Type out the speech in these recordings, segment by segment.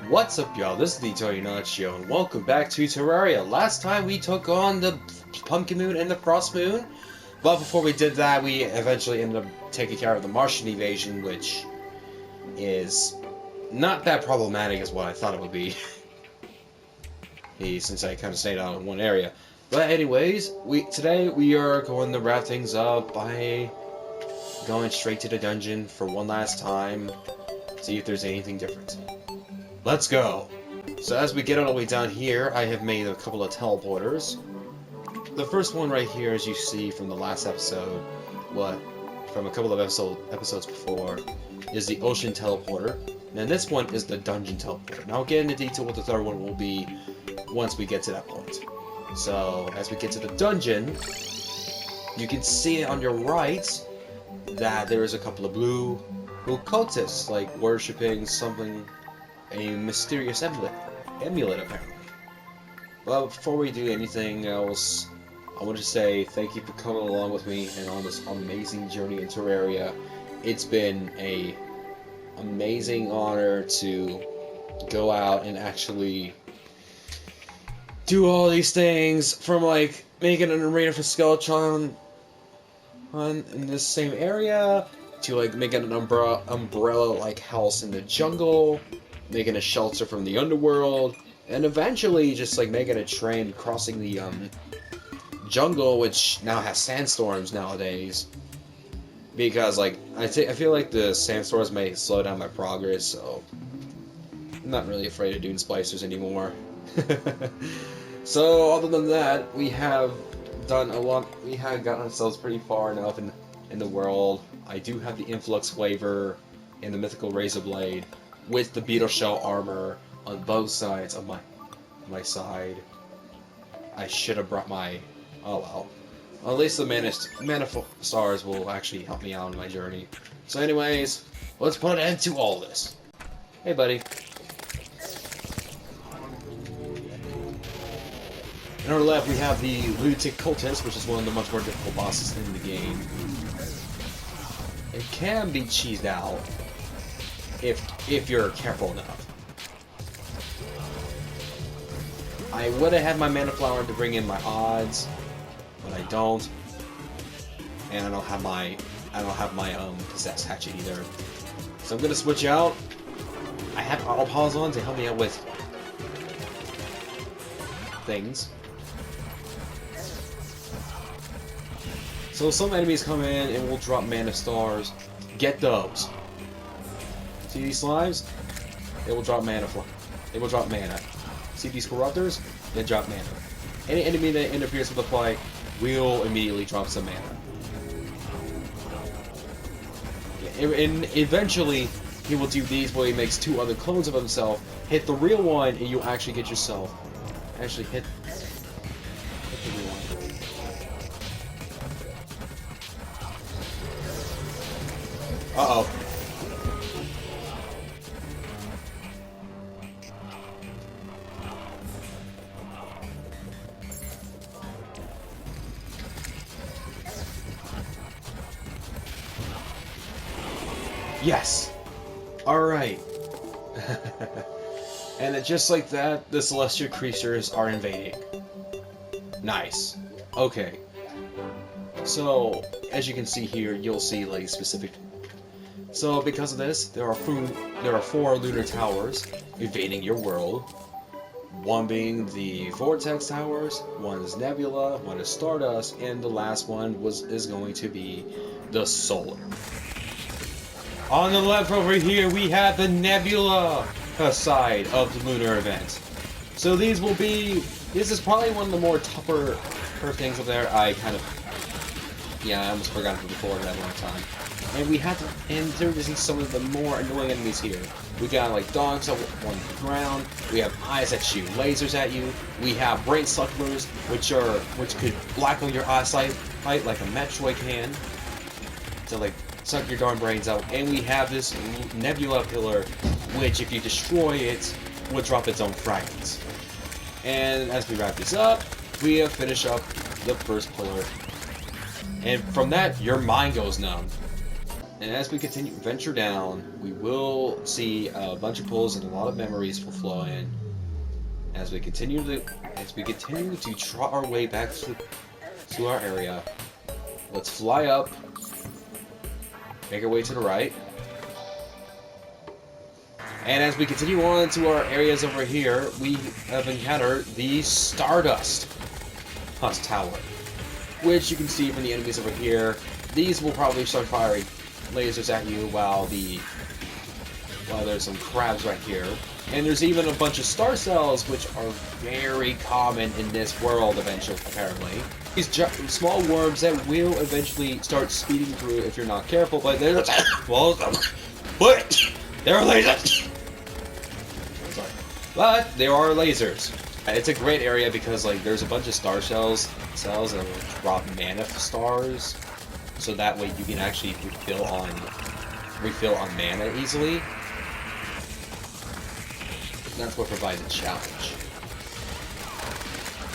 What's up, y'all? This is the Antonionachio, and welcome back to Terraria. Last time we took on the Pumpkin Moon and the Frost Moon, but before we did that, we eventually ended up taking care of the Martian invasion, which is not that problematic as what I thought it would be, since I kind of stayed out in one area. But anyways, today we are going to wrap things up by going straight to the dungeon for one last time, see if there's anything different. Let's go! So as we get all the way down here, I have made a couple of teleporters. The first one right here, as you see from the last episode, from a couple of episodes before, is the ocean teleporter. And this one is the dungeon teleporter. And I'll get into detail what the third one will be once we get to that point. So, as we get to the dungeon, you can see on your right that there is a couple of blue cultists, like worshipping something, a mysterious amulet apparently. But before we do anything else, I want to say thank you for coming along with me and on this amazing journey in Terraria. It's been a amazing honor to go out and actually do all these things, from like making an arena for Skeletron in this same area, to like making an umbrella-like house in the jungle, making a shelter from the underworld, and eventually just like making a train crossing the jungle, which now has sandstorms nowadays. Because like I feel like the sandstorms may slow down my progress, so I'm not really afraid of dune splicers anymore. So other than that, we have done a lot. We have gotten ourselves pretty far enough in the world. I do have the influx flavor and the mythical razor blade with the beetle shell armor on both sides of my side. I should have brought my... oh well. At least the mana stars will actually help me out on my journey. So anyways, let's put an end to all this. Hey buddy. On our left we have the lunatic cultist, which is one of the much more difficult bosses in the game. It can be cheesed out if you're careful enough. I would have had my mana flower to bring in my odds, but I don't, and I don't have my possessed hatchet either. So I'm gonna switch out. I have auto pause on to help me out with things. So some enemies come in and will drop mana stars. Get those. See these slimes? They will drop mana. They will drop mana. See these corruptors? They drop mana. Any enemy that interferes with the fight will immediately drop some mana. And eventually, he will do these where he makes two other clones of himself. Hit the real one, and you'll actually get yourself. Actually hit the real one. Uh-oh. Yes! Alright. And just like that, the celestial creatures are invading. Nice. Okay. So, as you can see here, you'll see like specific... So, because of this, there are 4 lunar towers invading your world. One being the Vortex Towers, one is Nebula, one is Stardust, and the last one is going to be the Solar. On the left over here, we have the Nebula side of the lunar event. So this is probably one of the more tougher things up there. I almost forgot to record that one time. And they're using some of the more annoying enemies here. We got like dogs on the ground. We have eyes that shoot lasers at you. We have brain suckers, which could blacken your eyesight like a Metroid can, to like suck your darn brains out. And we have this Nebula pillar, which if you destroy it, will drop its own fragments. And as we wrap this up, we have finished up the first pillar. And from that, your mind goes numb. And as we continue venture down, we will see a bunch of pools and a lot of memories will flow in. As we continue to trot our way back to our area, let's fly up, make our way to the right. And as we continue on to our areas over here, we have encountered the Stardust Tower, which you can see from the enemies over here. These will probably start firing lasers at you while there's some crabs right here. And there's even a bunch of star cells, which are very common in this world eventually, apparently. These small worms that will eventually start speeding through if you're not careful, but they're they're lasers! Sorry. But there are lasers. It's a great area because like there's a bunch of star cells that will drop mana stars, so that way you can actually refill on mana easily. That's what provides a challenge.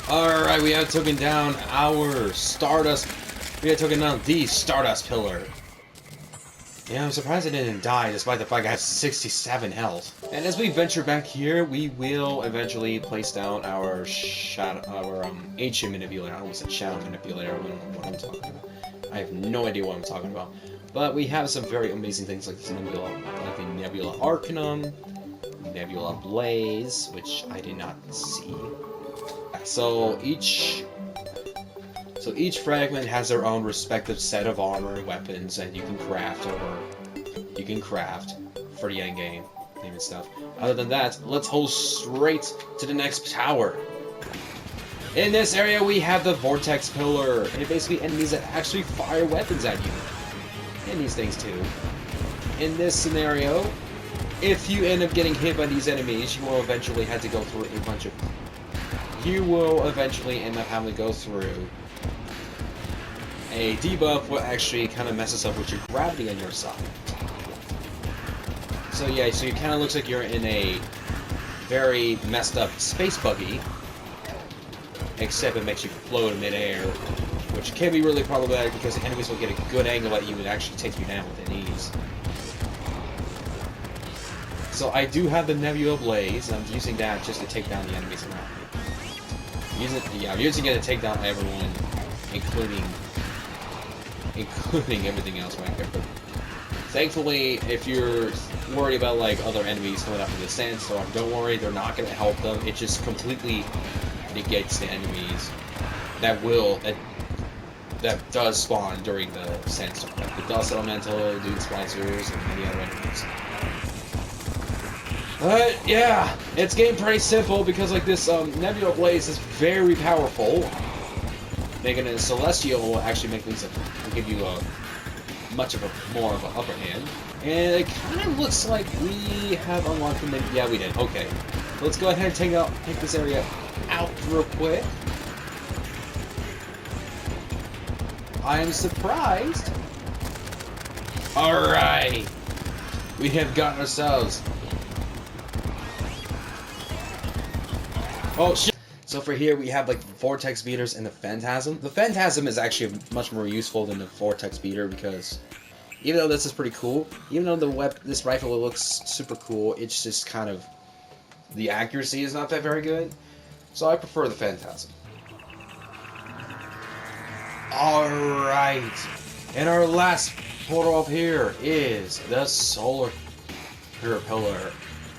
Alright, we have taken down our Stardust. We have taken down the Stardust Pillar. Yeah, I'm surprised it didn't die, despite the fact I have 67 health. And as we venture back here, we will eventually place down our ancient manipulator. I almost said shadow manipulator. I don't know what I'm talking about. I have no idea what I'm talking about. But we have some very amazing things like this Nebula, like the Nebula Arcanum, Nebula Blaze, which I did not see. So each fragment has their own respective set of armor and weapons that you can craft for the end game and stuff. Other than that, let's hold straight to the next tower. In this area, we have the Vortex Pillar, and it's basically enemies that actually fire weapons at you. And these things too. In this scenario, if you end up getting hit by these enemies, you will eventually have to go through a bunch of... You will eventually end up having to go through a debuff, what actually kind of messes up with your gravity on your side. So yeah, so it kind of looks like you're in a very messed up space buggy, except it makes you float in midair, which can be really problematic because the enemies will get a good angle at you and actually take you down with ease. So I do have the Nebula Blaze, and I'm using that just to take down the enemies around me. I'm using it to take down everyone, including everything else right here. But thankfully, if you're worried about like other enemies coming up from the sandstorm, don't worry, they're not going to help them. It just completely negates the enemies that does spawn during the sandstorm, like the Dust Elemental, Dune Splicers, and many other enemies. But yeah, it's getting pretty simple because like this Nebula Blaze is very powerful. Making a Celestial will actually make things will give you a more of an upper hand. And it kind of looks like we have unlocked the yeah, we did. Okay, let's go ahead and take this area out real quick. I am surprised. All right, we have gotten ourselves. Oh shit! So for here we have like the Vortex Beaters and the Phantasm. The Phantasm is actually much more useful than the Vortex Beater because even though this is pretty cool, even though this rifle looks super cool, it's just kind of the accuracy is not that very good. So I prefer the Phantasm. All right, and our last portal up here is the Solar Pillar.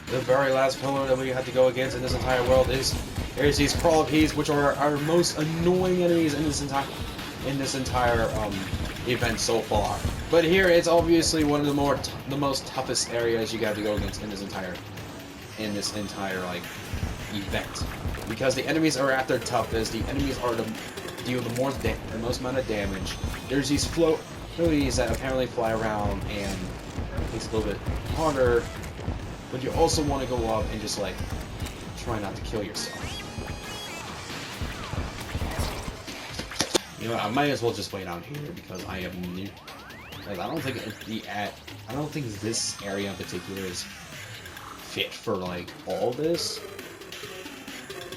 The very last pillar that we have to go against in this entire world is there's these Crawlipedes, which are our most annoying enemies in this entire event so far. But here it's obviously one of the most toughest areas you got to go against in this entire like event, because the enemies are at their toughest. The enemies are deal the most amount of damage. There's these floaties that apparently fly around and makes it a little bit harder. But you also want to go up and just like try not to kill yourself. You know what, I might as well just wait out here because I am new. Because I don't think this area in particular is fit for like all this.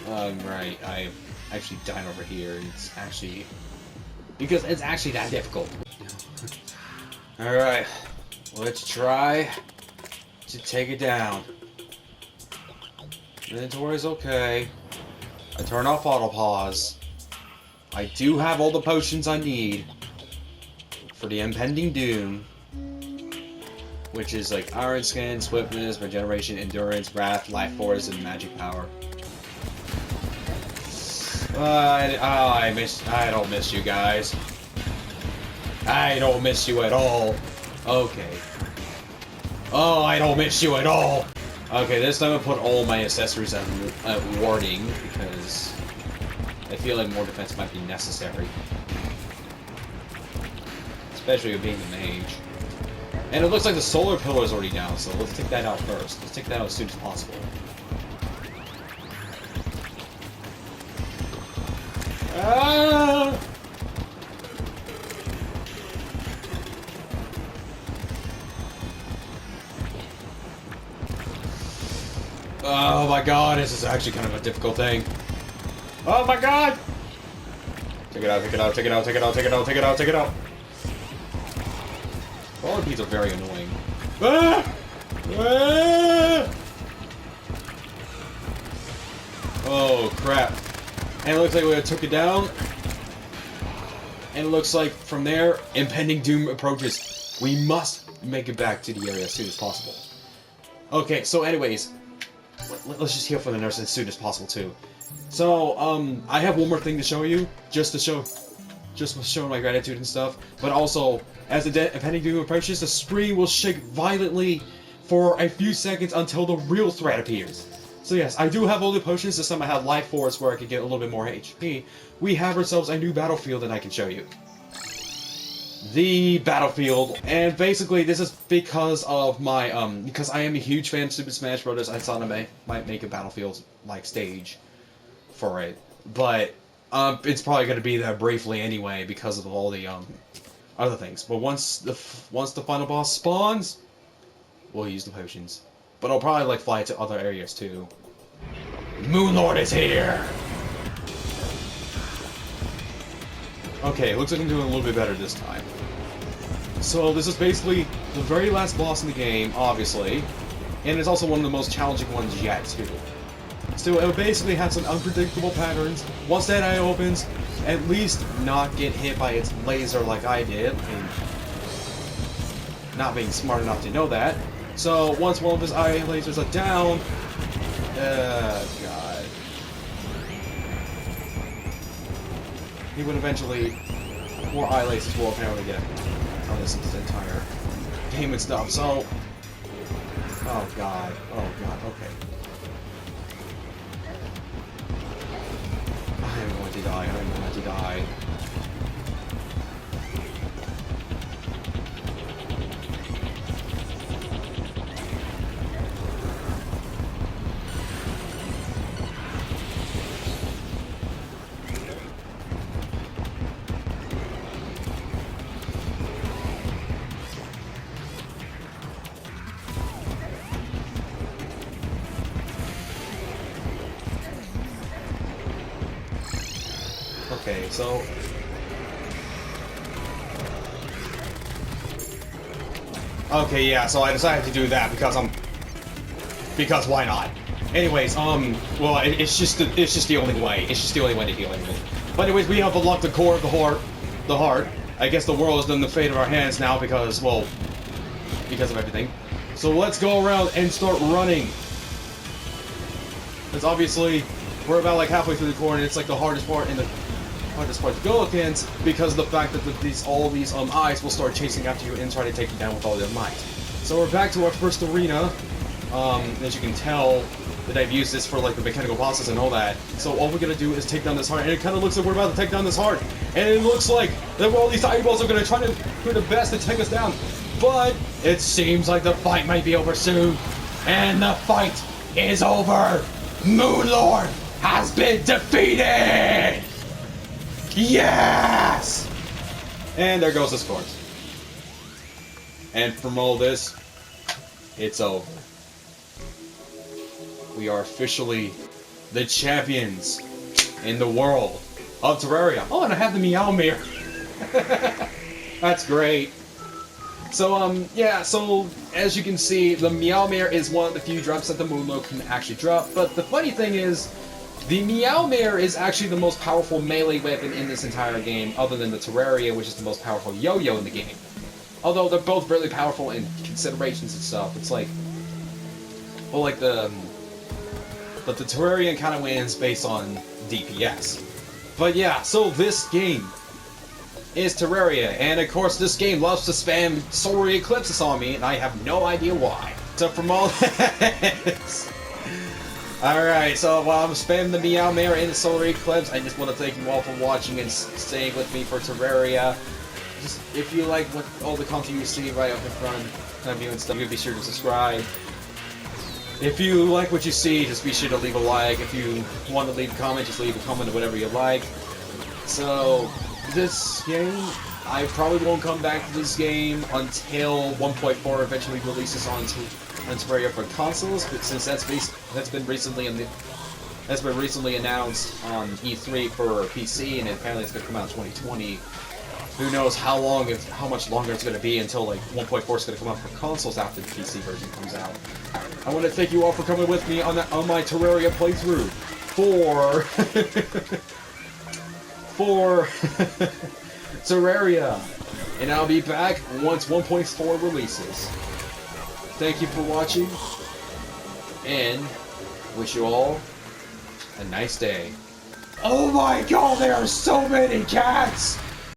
Right, I've actually died over here. It's actually because it's actually that difficult. All right. Let's try to take it down. Inventory's okay. I turn off auto pause. I do have all the potions I need for the impending doom, which is like Iron Skin, Swiftness, Regeneration, Endurance, Wrath, Life Force, and Magic Power. I don't miss you guys. I don't miss you at all. Okay. Oh, I don't miss you at all. Okay, this time I put all my accessories at warding because I feel like more defense might be necessary. Especially with being the mage. And it looks like the solar pillar is already down, so let's take that out first. Let's take that out as soon as possible. Ah! Oh my god, this is actually kind of a difficult thing. Oh my god! Take it out, take it out, take it out, take it out, take it out, take it out, take it out. Crawler are very annoying. Ah! Ah! Oh crap. And it looks like we took it down. And it looks like from there, impending doom approaches. We must make it back to the area as soon as possible. Okay, so anyways, let's just heal for the nurse as soon as possible too. So, I have one more thing to show you, just to show my gratitude and stuff. But also, as the impending doom approaches, the screen will shake violently for a few seconds until the real threat appears. So yes, I do have all the potions. This time I have Life Force where I can get a little bit more HP. We have ourselves a new battlefield that I can show you. The battlefield, and basically this is because of my, because I am a huge fan of Super Smash Bros. I thought I might make a battlefield-like stage for it. But, it's probably going to be there briefly anyway because of all the, other things. But once the final boss spawns, we'll use the potions. But I'll probably, like, fly to other areas, too. Moonlord is here! Okay, looks like I'm doing a little bit better this time. So, this is basically the very last boss in the game, obviously. And it's also one of the most challenging ones yet, too. So, it basically has some unpredictable patterns. Once that eye opens, at least not get hit by its laser like I did. And not being smart enough to know that. So, once one of his eye lasers are down... God. He would eventually... More eye lasers will apparently get on this entire game and stuff, so... Oh god, okay. I am going to die, I'm going to die. Okay, so... Okay, yeah, so I decided to do that because because why not? Anyways, well, it's just the only way. It's just the only way to heal anything. But anyways, we have unlocked the core of the heart. I guess the world is in the fate of our hands now because, well, because of everything. So let's go around and start running. Because obviously, we're about like halfway through the core, and it's like the hardest part to go against because of the fact that all these eyes will start chasing after you and try to take you down with all their might. So we're back to our first arena. As you can tell, that I've used this for like the mechanical bosses and all that. So all we're gonna do is take down this heart, and it kind of looks like we're about to take down this heart, and it looks like that all these eyeballs are gonna try to do their best to take us down. But it seems like the fight might be over soon, and the fight is over. Moonlord has been defeated. Yes! And there goes his corpse. And from all this, it's over. We are officially the champions in the world of Terraria. Oh, and I have the Meow Mirror. That's great. Yeah, so as you can see, the Meowmere is one of the few drops that the Moonlo can actually drop, but the funny thing is, the Meowmere is actually the most powerful melee weapon in this entire game, other than the Terraria, which is the most powerful yo-yo in the game. Although they're both really powerful in considerations and stuff, it's like... Well, like But the Terrarian kind of wins based on DPS. But yeah, so this game is Terraria, and of course this game loves to spam solar eclipses on me, and I have no idea why. So from all this... Alright, so while I'm spamming the Meowmere in the solar eclipse, I just want to thank you all for watching and staying with me for Terraria. Just, if you like all the content you see right up in front of you and stuff, you be sure to subscribe. If you like what you see, just be sure to leave a like. If you want to leave a comment, just leave a comment or whatever you like. So, this game, I probably won't come back to this game until 1.4 eventually releases on Terraria for consoles, but since that's been recently announced on E3 for PC, and apparently it's going to come out in 2020. Who knows how much longer it's going to be until like 1.4 is going to come out for consoles after the PC version comes out. I want to thank you all for coming with me on my Terraria playthrough for Terraria, and I'll be back once 1.4 releases. Thank you for watching, and wish you all a nice day. Oh my god, there are so many cats!